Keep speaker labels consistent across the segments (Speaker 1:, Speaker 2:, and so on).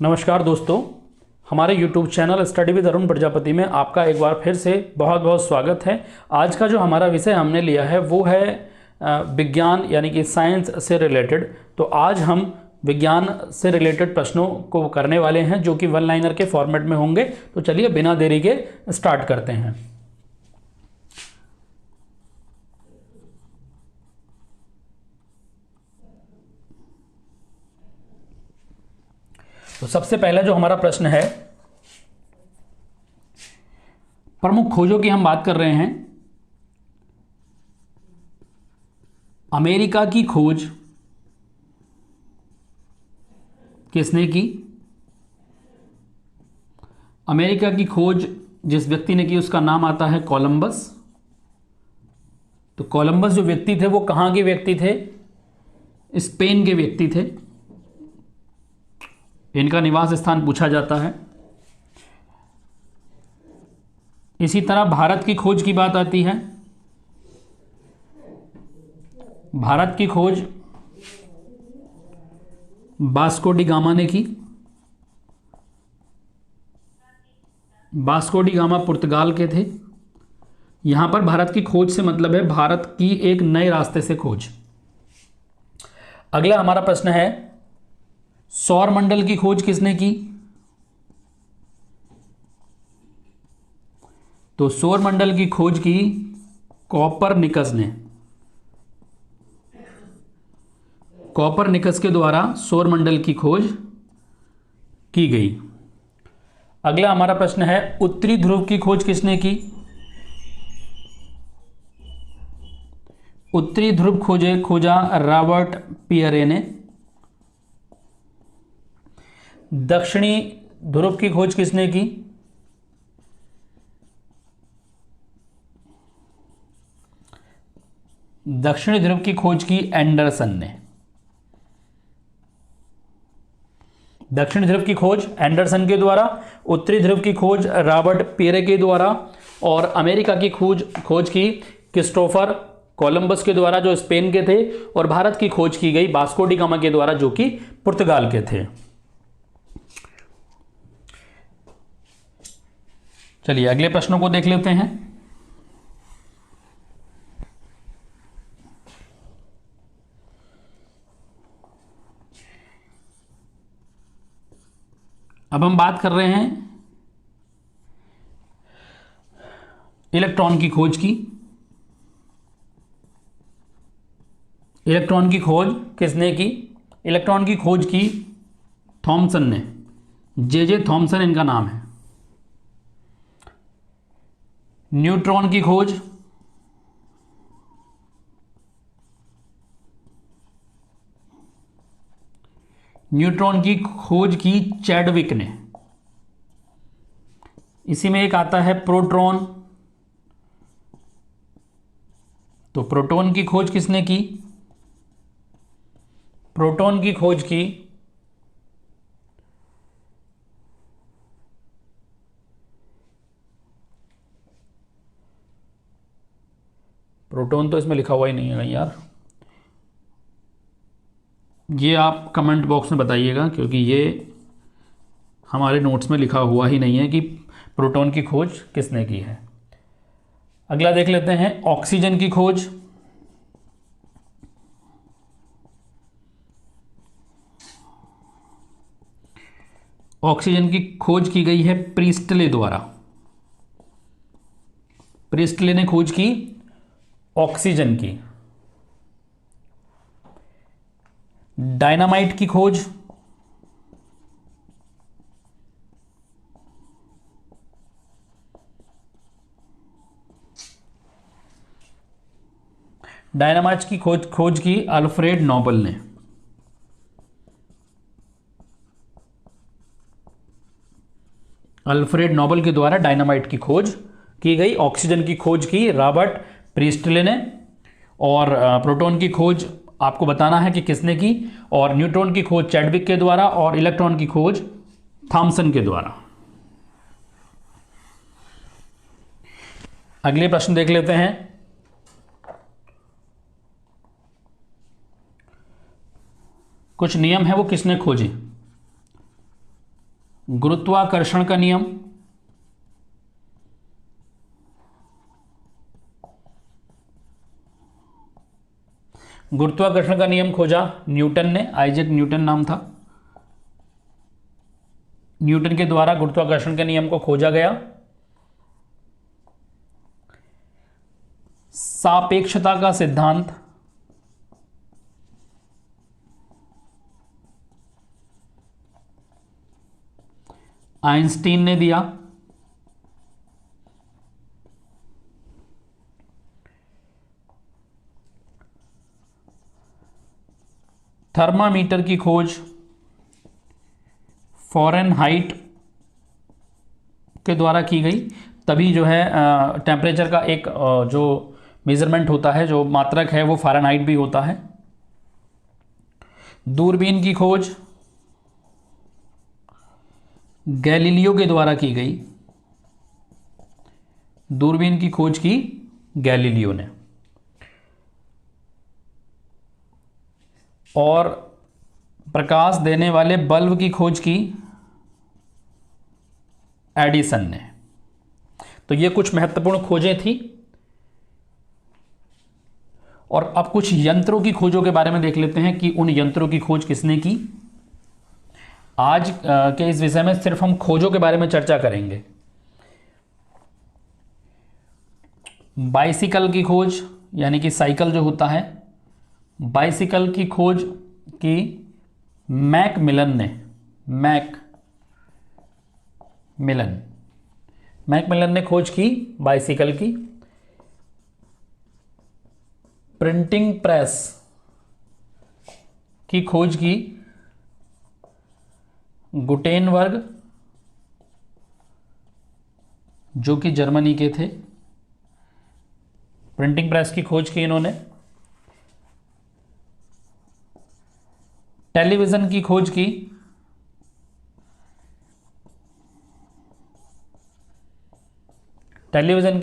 Speaker 1: नमस्कार दोस्तों, हमारे YouTube channel study with Arun Prajapati में आपका एक बार फिर से बहुत बहुत स्वागत है। आज का जो हमारा विषय हमने लिया है वो है विज्ञान यानी कि साइंस से रिलेटेड। तो आज हम विज्ञान से रिलेटेड प्रश्नों को करने वाले हैं जो कि वन लाइनर के फॉर्मेट में होंगे। तो चलिए बिना देरी के स्टार्ट करते हैं। तो सबसे पहला जो हमारा प्रश्न है, प्रमुख खोजों की हम बात कर रहे हैं। अमेरिका की खोज किसने की? अमेरिका की खोज जिस व्यक्ति ने की उसका नाम आता है कोलंबस। तो कोलंबस जो व्यक्ति थे वो कहाँ के व्यक्ति थे? स्पेन के व्यक्ति थे। इनका निवास स्थान पूछा जाता है। इसी तरह भारत की खोज की बात आती है। भारत की खोज वास्को डी गामा ने की। वास्को डी गामा पुर्तगाल के थे। यहां पर भारत की खोज से मतलब है भारत की एक नए रास्ते से खोज। अगला हमारा प्रश्न है, सौर मंडल की खोज किसने की? तो सौर मंडल की खोज की कॉपरनिकस ने। कॉपरनिकस के द्वारा सौर मंडल की खोज की गई। अगला हमारा प्रश्न है, उत्तरी ध्रुव की खोज किसने की? उत्तरी ध्रुव खोजा रॉबर्ट पियरे ने। दक्षिणी ध्रुव की खोज किसने की? दक्षिणी ध्रुव की खोज की एंडरसन ने। दक्षिणी ध्रुव की खोज एंडरसन के द्वारा, उत्तरी ध्रुव की खोज रॉबर्ट पियरे के द्वारा, और अमेरिका की खोज की क्रिस्टोफर कोलंबस के द्वारा जो स्पेन के थे, और भारत की खोज की गई वास्को डी गामा के द्वारा जो कि पुर्तगाल के थे। चलिए अगले प्रश्नों को देख लेते हैं। अब हम बात कर रहे हैं इलेक्ट्रॉन की खोज की। इलेक्ट्रॉन की खोज किसने की? इलेक्ट्रॉन की खोज की थॉमसन ने। जे थॉमसन इनका नाम है। न्यूट्रॉन की खोज की चैडविक ने। इसी में एक आता है प्रोटॉन। तो प्रोटॉन की खोज किसने की? प्रोटॉन की खोज की प्रोटॉन तो इसमें लिखा हुआ ही नहीं है यार, ये आप कमेंट बॉक्स में बताइएगा क्योंकि ये हमारे नोट्स में लिखा हुआ ही नहीं है कि प्रोटॉन की खोज किसने की है। अगला देख लेते हैं, ऑक्सीजन की खोज। ऑक्सीजन की खोज की गई है प्रीस्टले द्वारा। प्रीस्टले ने खोज की ऑक्सीजन की। डायनामाइट की खोज खोज की अल्फ्रेड नोबल ने। अल्फ्रेड नोबल के द्वारा डायनामाइट की खोज की गई। ऑक्सीजन की खोज की रॉबर्ट प्रीस्टले ने, और प्रोटॉन की खोज आपको बताना है कि किसने की, और न्यूट्रॉन की खोज चैडविक के द्वारा, और इलेक्ट्रॉन की खोज थॉमसन के द्वारा। अगले प्रश्न देख लेते हैं। कुछ नियम है वो किसने खोजे? गुरुत्वाकर्षण का नियम, गुरुत्वाकर्षण का नियम खोजा न्यूटन ने, आइजैक न्यूटन नाम था। न्यूटन के द्वारा गुरुत्वाकर्षण के नियम को खोजा गया। सापेक्षता का सिद्धांत, आइंस्टीन ने दिया। थर्मामीटर की खोज फ़ारेनहाइट के द्वारा की गई, तभी जो है टेम्परेचर का एक जो मेजरमेंट होता है, जो मात्रक है, वो फ़ारेनहाइट भी होता है। दूरबीन की खोज गैलीलियो के द्वारा की गई, दूरबीन की खोज की गैलीलियो ने। और प्रकाश देने वाले बल्ब की खोज की एडिसन ने। तो ये कुछ महत्वपूर्ण खोजें थी। और अब कुछ यंत्रों की खोजों के बारे में देख लेते हैं कि उन यंत्रों की खोज किसने की। आज के इस विषय में सिर्फ हम खोजों के बारे में चर्चा करेंगे। बाइसिकल की खोज, यानी कि साइकिल जो होता है, बाइसिकल की खोज की मैकमिलन ने। मैकमिलन ने खोज की बाइसिकल की। प्रिंटिंग प्रेस की खोज की गुटेनबर्ग, जो कि जर्मनी के थे। प्रिंटिंग प्रेस की खोज की इन्होंने। टेलीविजन की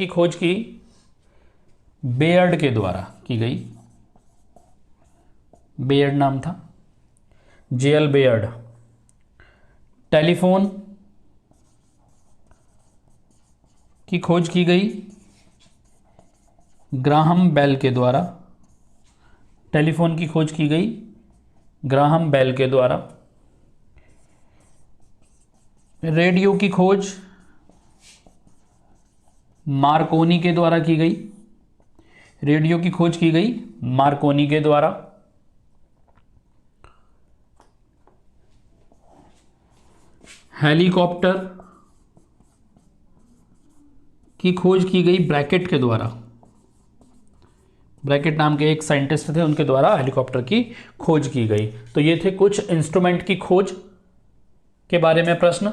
Speaker 1: खोज की बेयर्ड के द्वारा की गई। बेयर्ड नाम था, जेएल बेयर्ड। टेलीफोन की खोज की गई ग्राहम बेल के द्वारा। टेलीफोन की खोज की गई ग्राहम बेल के द्वारा। रेडियो की खोज मार्कोनी के द्वारा की गई। रेडियो की खोज की गई मार्कोनी के द्वारा। हेलीकॉप्टर की खोज की गई ब्रैकेट के द्वारा। ब्रैकेट नाम के एक साइंटिस्ट थे, उनके द्वारा हेलीकॉप्टर की खोज की गई। तो ये थे कुछ इंस्ट्रूमेंट की खोज के बारे में प्रश्न।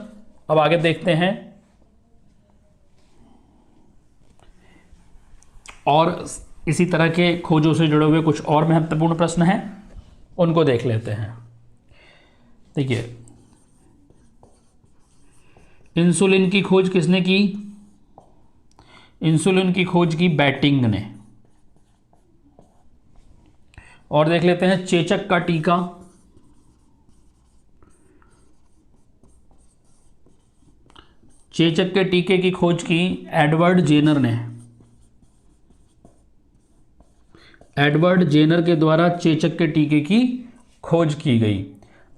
Speaker 1: अब आगे देखते हैं और इसी तरह के खोजों से जुड़े हुए कुछ और महत्वपूर्ण प्रश्न हैं, उनको देख लेते हैं। देखिए, इंसुलिन की खोज किसने की? इंसुलिन की खोज की बैटिंग ने। और देख लेते हैं चेचक का टीका। चेचक के टीके की खोज की एडवर्ड जेनर ने। एडवर्ड जेनर के द्वारा चेचक के टीके की खोज की गई।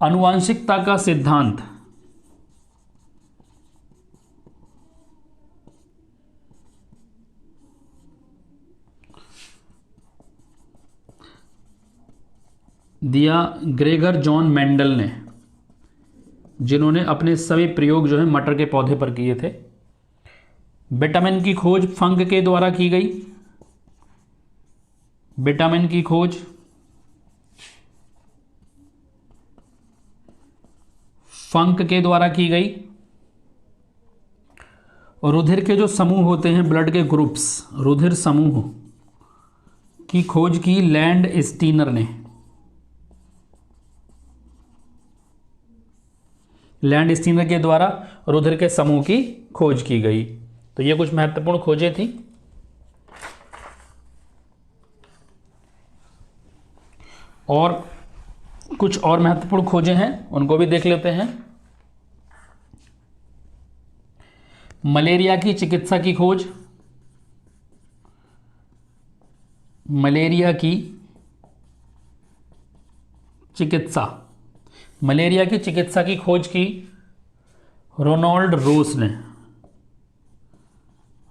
Speaker 1: आनुवांशिकता का सिद्धांत दिया ग्रेगर जॉन मेंडल ने, जिन्होंने अपने सभी प्रयोग जो है मटर के पौधे पर किए थे। विटामिन की खोज फंक के द्वारा की गई। विटामिन की खोज फंक के द्वारा की गई। रुधिर के जो समूह होते हैं, ब्लड के ग्रुप्स, रुधिर समूह की खोज की लैंड स्टीनर ने। लैंड स्टीनर के द्वारा रुधिर के समूह की खोज की गई। तो ये कुछ महत्वपूर्ण खोजें थी। और कुछ और महत्वपूर्ण खोजें हैं, उनको भी देख लेते हैं। मलेरिया की चिकित्सा की खोज, मलेरिया की चिकित्सा, मलेरिया की चिकित्सा की खोज की रोनाल्ड रोस ने,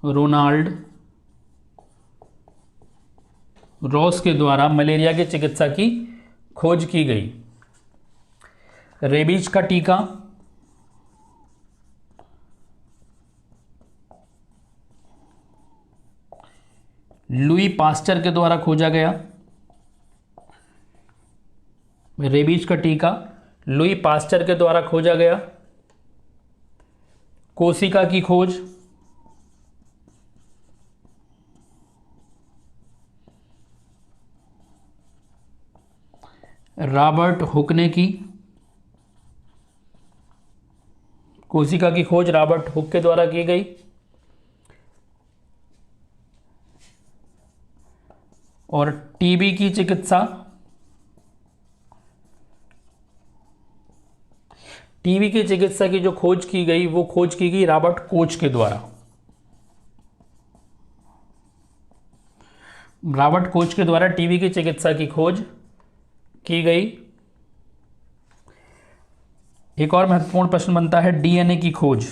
Speaker 1: रोनाल्ड रॉस के द्वारा मलेरिया की चिकित्सा की खोज की गई। रेबीज का टीका, लुई पास्चर के द्वारा खोजा गया। रेबीज का टीका लुई पास्चर के द्वारा खोजा गया। कोशिका की खोज, रॉबर्ट हुक ने की। कोशिका की खोज रॉबर्ट हुक के द्वारा की गई। और टीबी की चिकित्सा, टीबी की चिकित्सा की जो खोज की गई वो खोज की गई रॉबर्ट कोच के द्वारा। रॉबर्ट कोच के द्वारा टीबी की चिकित्सा की खोज की गई। एक और महत्वपूर्ण प्रश्न बनता है डीएनए की खोज,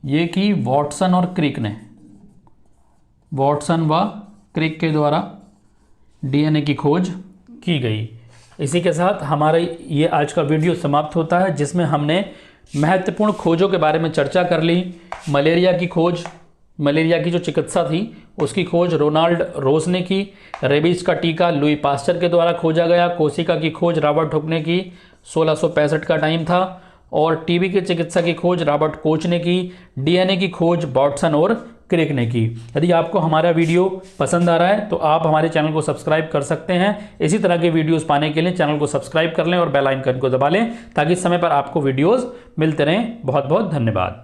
Speaker 1: ये की वॉटसन और क्रिक ने, वॉटसन व क्रिक के द्वारा डीएनए की खोज की गई। इसी के साथ हमारा ये आज का वीडियो समाप्त होता है, जिसमें हमने महत्वपूर्ण खोजों के बारे में चर्चा कर ली। मलेरिया की खोज, मलेरिया की जो चिकित्सा थी उसकी खोज रोनाल्ड रोस ने की। रेबीज का टीका लुई पास्चर के द्वारा खोजा गया। कोशिका की खोज रॉबर्ट हुक ने की, 1665 का टाइम था। और टीबी की चिकित्सा की खोज रॉबर्ट कोच ने की। डीएनए की खोज वॉटसन और क्रिक ने की। यदि आपको हमारा वीडियो पसंद आ रहा है तो आप हमारे चैनल को सब्सक्राइब कर सकते हैं। इसी तरह के वीडियोस पाने के लिए चैनल को सब्सक्राइब कर लें और बेल आइकन को दबा लें, ताकि समय पर आपको वीडियोस मिलते रहें। बहुत बहुत धन्यवाद।